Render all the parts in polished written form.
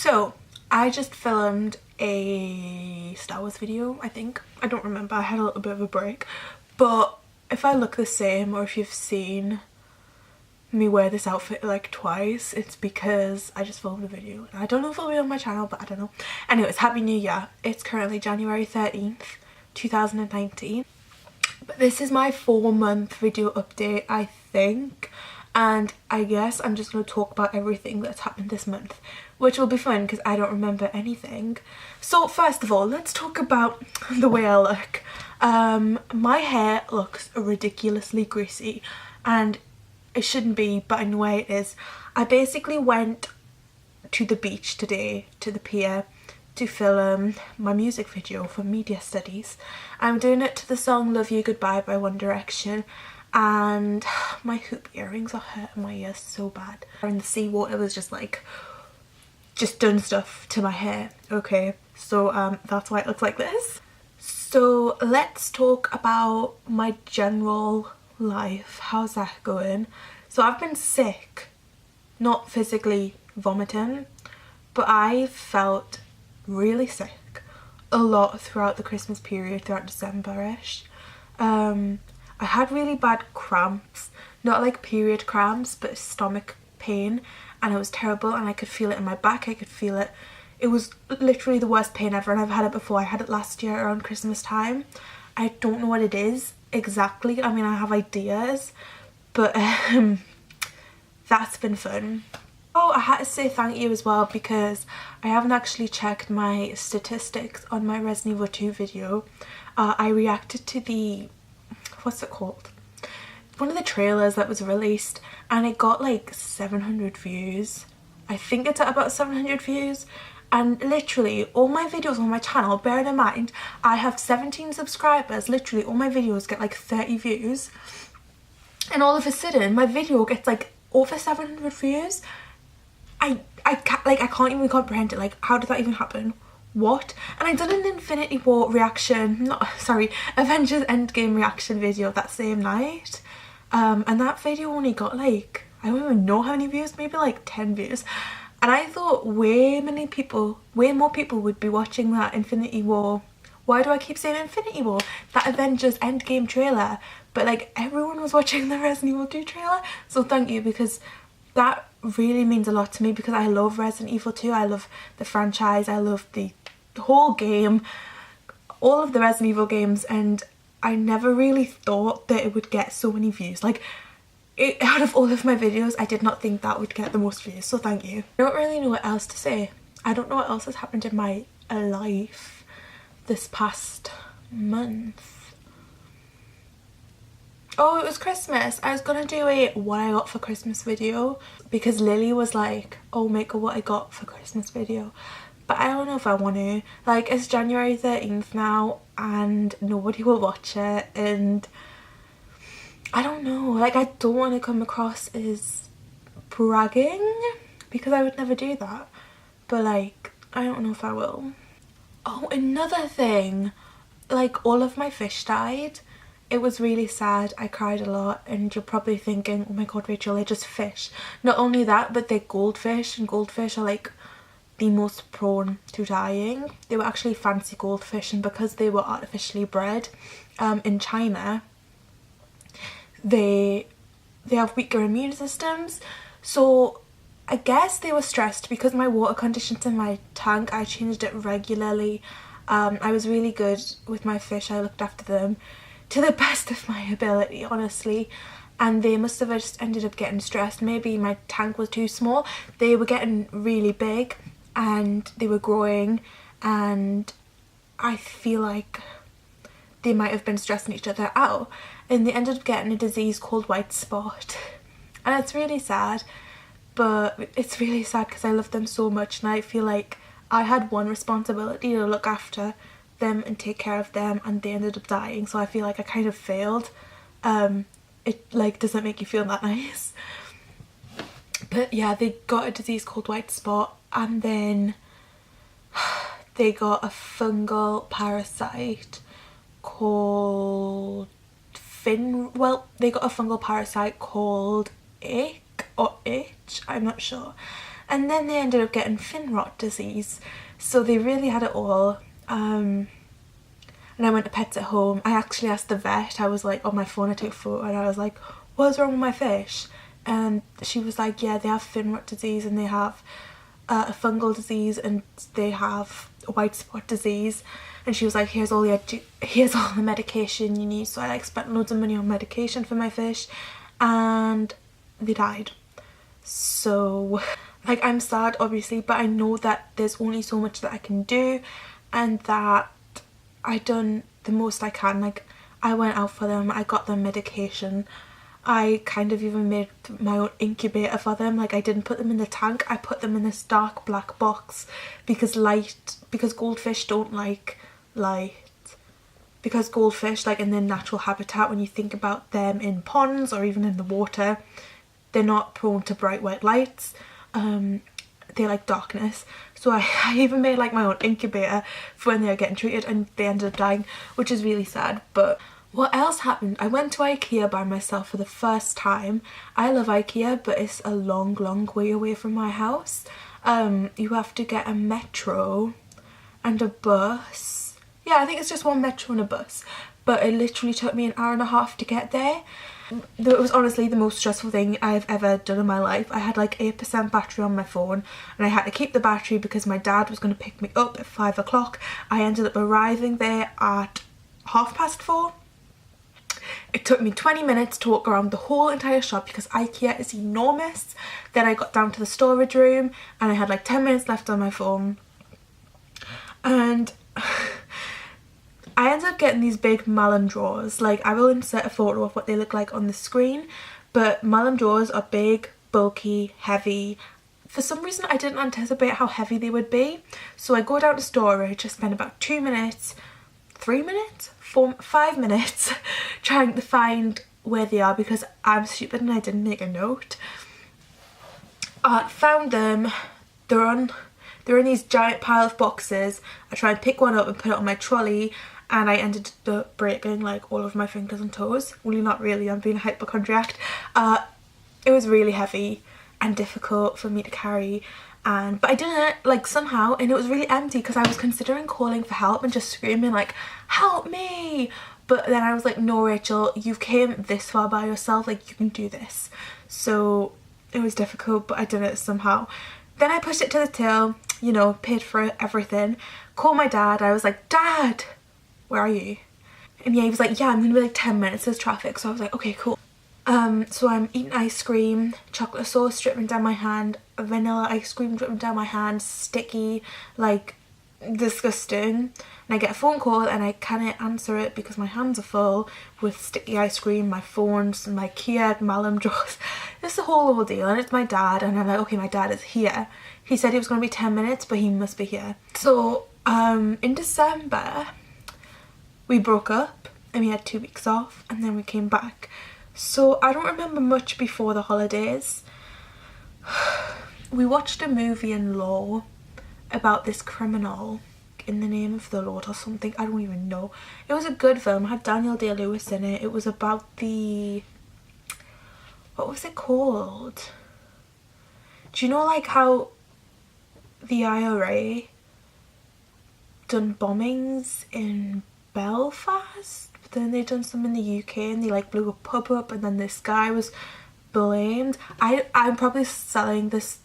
So I just filmed a Star Wars video, I think. I don't remember, I had a little bit of a break. But if I look the same, or if you've seen me wear this outfit like twice, it's because I just filmed a video. I don't know if it'll be on my channel, but I don't know. Anyways, Happy New Year. It's currently January 13th, 2019. But this is my 4-month video update, I think. And I guess I'm just going to talk about everything that's happened this month, which will be fun because I don't remember anything. So first of all, let's talk about the way I look. My hair looks ridiculously greasy and it shouldn't be, but in a way it is. I basically went to the beach today, to the pier, to film my music video for media studies. I'm doing it to the song Love You Goodbye by One Direction. And my hoop earrings are hurting my ears so bad. And the seawater was just done stuff to my hair. Okay, so that's why it looks like this. So let's talk about my general life. How's that going? So I've been sick, not physically vomiting, but I felt really sick a lot throughout the Christmas period, throughout December-ish. I had really bad cramps, not like period cramps, but stomach pain, and it was terrible, and I could feel it in my back, I could feel it. It was literally the worst pain ever, and I've had it before. I had it last year around Christmas time. I don't know what it is exactly. I mean, I have ideas, but that's been fun. Oh, I had to say thank you as well because I haven't actually checked my statistics on my Resident Evil 2 video. I reacted to the, what's it called? One of the trailers that was released, and it got like 700 views. I think it's at about 700 views. And literally all my videos on my channel, bearing in mind I have 17 subscribers, literally all my videos get like 30 views. And all of a sudden my video gets like over 700 views. I can't even comprehend it. Like, how did that even happen? What? And I done an Infinity War reaction, Avengers Endgame reaction video that same night. And that video only got like, I don't even know how many views, maybe like 10 views. And I thought way more people would be watching that Infinity War. Why do I keep saying Infinity War? That Avengers Endgame trailer. But like, everyone was watching the Resident Evil 2 trailer. So thank you, because that really means a lot to me, because I love Resident Evil 2. I love the franchise. I love the whole game, all of the Resident Evil games, and I never really thought that it would get so many views. Like, out of all of my videos, I did not think that would get the most views, so thank you. I don't really know what else to say. I don't know what else has happened in my life this past month. Oh, it was Christmas. I was gonna do a what I got for Christmas video because Lily was like, oh, make a what I got for Christmas video. But I don't know if I want to. Like, it's January 13th now and nobody will watch it, and I don't know, like, I don't want to come across as bragging because I would never do that. But like, I don't know if I will. Oh, another thing, like, all of my fish died. It was really sad. I cried a lot, and you're probably thinking, oh my god, Rachel, they're just fish. Not only that, but they're goldfish, and goldfish are like the most prone to dying. They were actually fancy goldfish, and because they were artificially bred in China, they have weaker immune systems. So I guess they were stressed because my water conditions in my tank, I changed it regularly. I was really good with my fish. I looked after them to the best of my ability, honestly, and they must have just ended up getting stressed. Maybe my tank was too small. They were getting really big and they were growing, and I feel like they might have been stressing each other out, and they ended up getting a disease called white spot. And it's really sad, but it's really sad because I love them so much, and I feel like I had one responsibility to look after them and take care of them, and they ended up dying, so I feel like I kind of failed. It like doesn't make you feel that nice. But yeah, they got a disease called white spot, and then they got a fungal parasite called they got a fungal parasite called ick or itch, I'm not sure. and then they ended up getting fin rot disease. So they really had it all. And I went to Pets at Home. I actually asked the vet, I was like on my phone, I took a photo and I was like, what's wrong with my fish? And she was like, yeah, they have fin rot disease and they have a fungal disease and they have a white spot disease. And she was like, here's all the medication you need. So I like spent loads of money on medication for my fish and they died. So like, I'm sad obviously, but I know that there's only so much that I can do and that I done the most I can. Like, I went out for them, I got them medication, I kind of even made my own incubator for them. Like, I didn't put them in the tank, I put them in this dark black box because goldfish don't like light. Because goldfish, like in their natural habitat, when you think about them in ponds or even in the water, they're not prone to bright white lights. They like darkness. So I even made like my own incubator for when they were getting treated and they ended up dying, which is really sad. But what else happened? I went to IKEA by myself for the first time. I love IKEA, but it's a long way away from my house. You have to get a metro and a bus. Yeah, I think it's just one metro and a bus, but it literally took me an hour and a half to get there. It was honestly the most stressful thing I've ever done in my life. I had like 8% battery on my phone and I had to keep the battery because my dad was going to pick me up at 5 o'clock. I ended up arriving there at 4:30. It took me 20 minutes to walk around the whole entire shop because IKEA is enormous. Then I got down to the storage room and I had like 10 minutes left on my phone. And I ended up getting these big Malum drawers. Like, I will insert a photo of what they look like on the screen, but Malum drawers are big, bulky, heavy. For some reason I didn't anticipate how heavy they would be, so I go down to storage, I spend about 2 minutes, 3 minutes, 5 minutes trying to find where they are because I'm stupid and I didn't make a note. Found them. They're in these giant pile of boxes. I try and pick one up and put it on my trolley and I ended up breaking like all of my fingers and toes. Well, not really, I'm being a hypochondriac. It was really heavy and difficult for me to carry, but I did it like somehow, and it was really empty because I was considering calling for help and just screaming like, help me, but then I was like, no Rachel, you've came this far by yourself, like you can do this. So it was difficult, but I did it somehow. Then I pushed it to the till, you know, paid for everything, called my dad. I was like, Dad, where are you? And yeah, he was like, yeah, I'm gonna be like 10 minutes, there's traffic. So I was like, okay, cool. So I'm eating ice cream, chocolate sauce dripping down my hand, vanilla ice cream dripping down my hand, sticky, like disgusting. And I get a phone call and I can't answer it because my hands are full with sticky ice cream, my phones, my Kia Malum drawers. It's a whole ordeal, and it's my dad, and I'm like, okay, my dad is here. He said he was going to be 10 minutes, but he must be here. So in December we broke up and we had 2 weeks off and then we came back. So I don't remember much before the holidays. We watched a movie in Law about this criminal, In the Name of the Lord or something, I don't even know. It was a good film, it had Daniel Day-Lewis in it. It was about what was it called? Do you know like how the IRA done bombings in Belfast? But then they done some in the UK and they like blew a pub up and then this guy was blamed. I'm probably selling this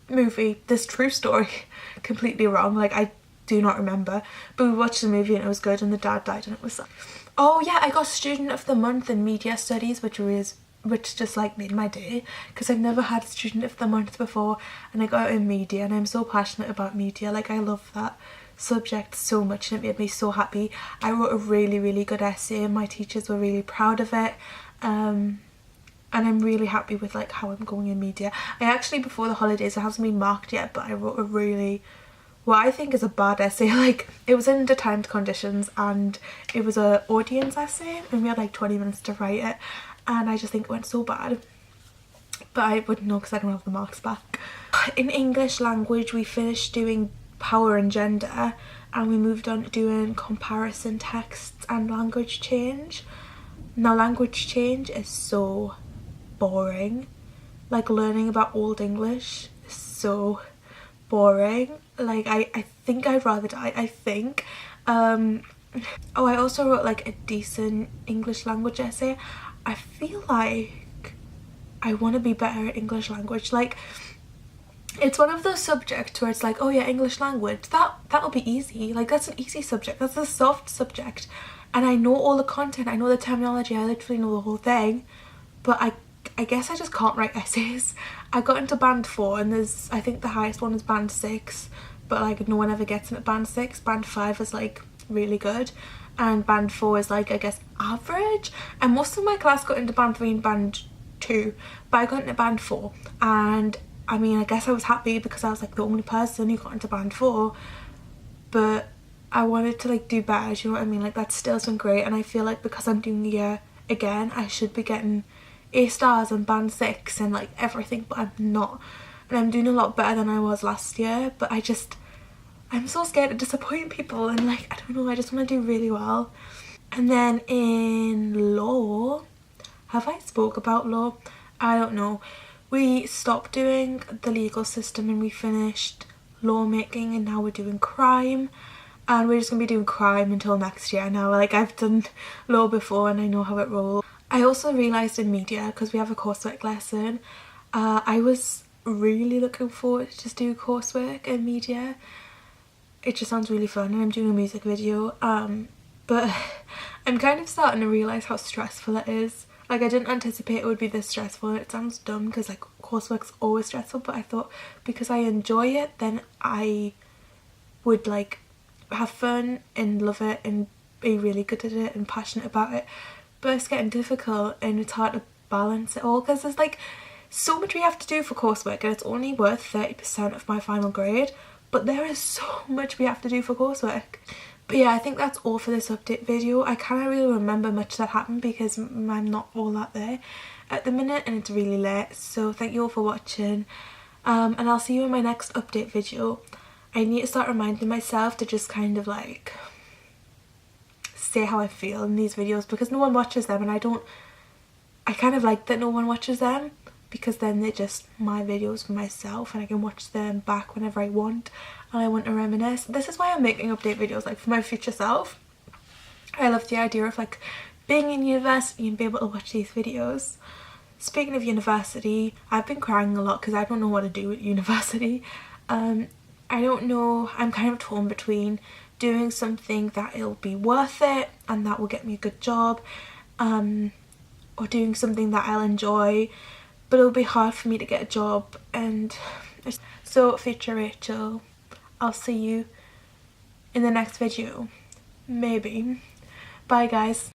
movie, this true story, completely wrong. Like, I do not remember, but we watched the movie and it was good and the dad died and it was sad. Oh yeah, I got Student of the Month in Media Studies, which just like made my day because I've never had Student of the Month before, and I got it in media and I'm so passionate about media. Like, I love that subject so much and it made me so happy. I wrote a really good essay and my teachers were really proud of it, and I'm really happy with like how I'm going in media. I actually, before the holidays, it hasn't been marked yet, but I wrote a really, what I think is a bad essay. Like, it was under timed conditions and it was a audience essay and we had like 20 minutes to write it, and I just think it went so bad, but I wouldn't know because I don't have the marks back. In English language we finished doing power and gender and we moved on to doing comparison texts and language change. Now, language change is so boring. Like, learning about Old English is so boring. Like I think I'd rather die, I think. Oh, I also wrote like a decent English language essay. I feel like I want to be better at English language. Like, it's one of those subjects where it's like, oh yeah, English language, that'll be easy. Like, that's an easy subject, that's a soft subject, and I know all the content, I know the terminology, I literally know the whole thing. But I guess I just can't write essays. I got into band 4 and there's, I think the highest one is band 6, but like no one ever gets in at band 6. Band 5 is like really good, and band 4 is like, I guess, average. And most of my class got into band 3 and band 2, but I got into band 4, and I mean, I guess I was happy because I was like the only person who got into band 4, but I wanted to like do better, do you know what I mean? Like, that still's been great, and I feel like because I'm doing the year again, I should be getting A stars and band 6 and like everything, but I'm not. And I'm doing a lot better than I was last year, but I'm so scared to disappoint people, and like, I don't know, I just want to do really well. And then in law, have I spoke about law? I don't know. We stopped doing the legal system and we finished lawmaking, and now we're doing crime, and we're just gonna be doing crime until next year now. Like, I've done law before and I know how it rolls. I also realised in media, because we have a coursework lesson, I was really looking forward to just do coursework in media. It just sounds really fun, and I'm doing a music video, but I'm kind of starting to realise how stressful it is. Like, I didn't anticipate it would be this stressful, and it sounds dumb because like coursework's always stressful, but I thought because I enjoy it, then I would like have fun and love it and be really good at it and passionate about it. But it's getting difficult, and it's hard to balance it all because there's like so much we have to do for coursework, and it's only worth 30% of my final grade, but there is so much we have to do for coursework. But yeah, I think that's all for this update video. I can't really remember much that happened because I'm not all that there at the minute, and it's really late. So thank you all for watching, and I'll see you in my next update video. I need to start reminding myself to just kind of like say how I feel in these videos, because no one watches them, and I kind of like that no one watches them, because then they're just my videos for myself and I can watch them back whenever I want and I want to reminisce. This is why I'm making update videos, like for my future self. I love the idea of like being in university and be able to watch these videos. Speaking of university, I've been crying a lot because I don't know what to do at university. I don't know, I'm kind of torn between doing something that it'll be worth it and that will get me a good job, or doing something that I'll enjoy but it'll be hard for me to get a job. And so future Rachel, I'll see you in the next video, maybe. Bye guys.